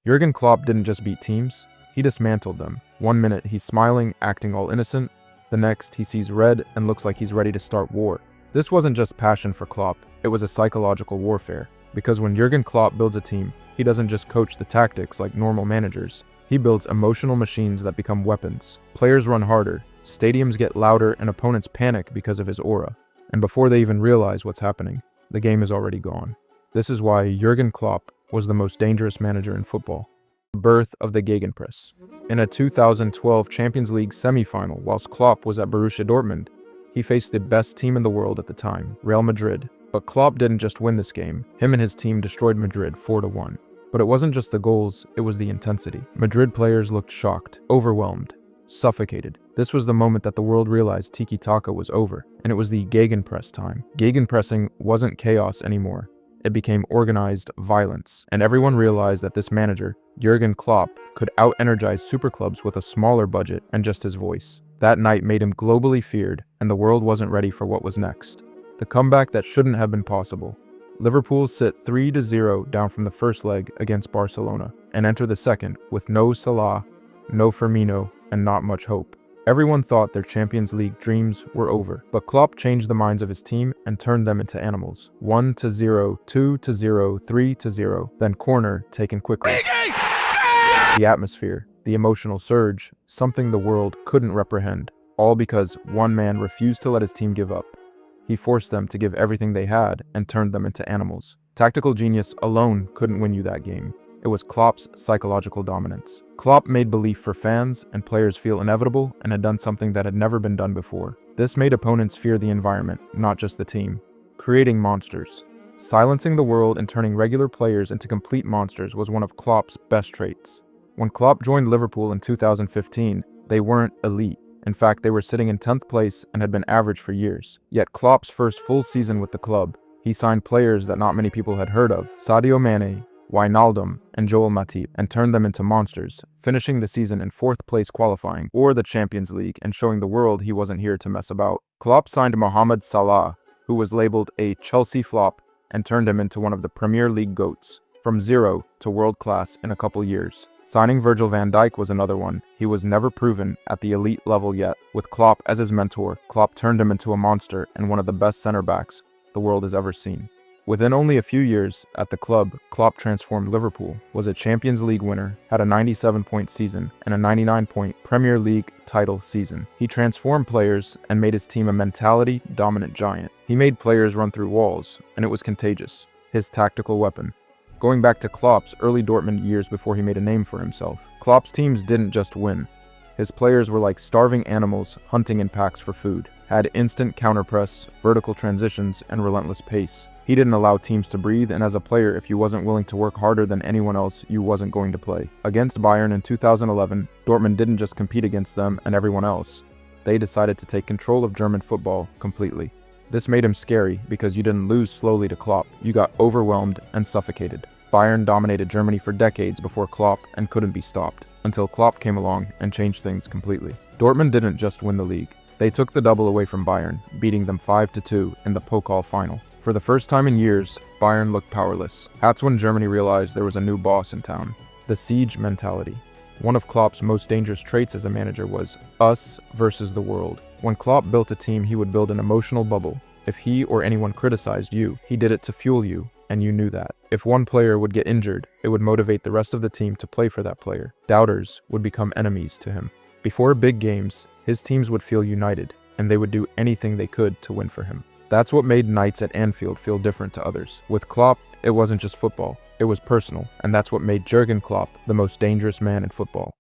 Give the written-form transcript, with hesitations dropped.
Jurgen Klopp didn't just beat teams, he dismantled them. One minute he's smiling, acting all innocent. The next he sees red and looks like he's ready to start war. This wasn't just passion for Klopp, it was a psychological warfare. Because when Jurgen Klopp builds a team, he doesn't just coach the tactics like normal managers. He builds emotional machines that become weapons. Players run harder, stadiums get louder, and opponents panic because of his aura. And before they even realize what's happening, the game is already gone. This is why Jurgen Klopp was the most dangerous manager in football. The birth of the Gegenpress. In a 2012 Champions League semi-final, whilst Klopp was at Borussia Dortmund, he faced the best team in the world at the time, Real Madrid. But Klopp didn't just win this game, him and his team destroyed Madrid 4-1. But it wasn't just the goals, it was the intensity. Madrid players looked shocked, overwhelmed, suffocated. This was the moment that the world realized tiki-taka was over, and it was the Gegenpress time. Gegenpressing wasn't chaos anymore. It became organized violence, and everyone realized that this manager, Jurgen Klopp, could out-energize superclubs with a smaller budget and just his voice. That night made him globally feared, and the world wasn't ready for what was next. The comeback that shouldn't have been possible. Liverpool sit 3-0 down from the first leg against Barcelona, and enter the second with no Salah, no Firmino, and not much hope. Everyone thought their Champions League dreams were over, but Klopp changed the minds of his team and turned them into animals. 1-0, 2-0, 3-0, then corner taken quickly. The atmosphere, the emotional surge, something the world couldn't reprehend, all because one man refused to let his team give up. He forced them to give everything they had and turned them into animals. Tactical genius alone couldn't win you that game. It was Klopp's psychological dominance. Klopp made belief for fans and players feel inevitable and had done something that had never been done before. This made opponents fear the environment, not just the team. Creating monsters. Silencing the world and turning regular players into complete monsters was one of Klopp's best traits. When Klopp joined Liverpool in 2015, they weren't elite. In fact, they were sitting in 10th place and had been average for years. Yet Klopp's first full season with the club, he signed players that not many people had heard of, Sadio Mane, Wijnaldum, and Joel Matip, and turned them into monsters, finishing the season in 4th place qualifying, or the Champions League, and showing the world he wasn't here to mess about. Klopp signed Mohamed Salah, who was labeled a Chelsea flop, and turned him into one of the Premier League GOATs, from zero to world class in a couple years. Signing Virgil van Dijk was another one. He was never proven at the elite level yet. With Klopp as his mentor, Klopp turned him into a monster and one of the best center backs the world has ever seen. Within only a few years at the club, Klopp transformed Liverpool, was a Champions League winner, had a 97-point season, and a 99-point Premier League title season. He transformed players and made his team a mentality-dominant giant. He made players run through walls, and it was contagious. His tactical weapon. Going back to Klopp's early Dortmund years before he made a name for himself, Klopp's teams didn't just win. His players were like starving animals hunting in packs for food, had instant counterpress, vertical transitions, and relentless pace. He didn't allow teams to breathe, and as a player, if you wasn't willing to work harder than anyone else, you wasn't going to play. Against Bayern in 2011, Dortmund didn't just compete against them and everyone else. They decided to take control of German football completely. This made him scary because you didn't lose slowly to Klopp, you got overwhelmed and suffocated. Bayern dominated Germany for decades before Klopp and couldn't be stopped, until Klopp came along and changed things completely. Dortmund didn't just win the league. They took the double away from Bayern, beating them 5-2 in the Pokal final. For the first time in years, Bayern looked powerless. That's when Germany realized there was a new boss in town. The siege mentality. One of Klopp's most dangerous traits as a manager was us versus the world. When Klopp built a team, he would build an emotional bubble. If he or anyone criticized you, he did it to fuel you, and you knew that. If one player would get injured, it would motivate the rest of the team to play for that player. Doubters would become enemies to him. Before big games, his teams would feel united, and they would do anything they could to win for him. That's what made nights at Anfield feel different to others. With Klopp, it wasn't just football, it was personal, and that's what made Jurgen Klopp the most dangerous man in football.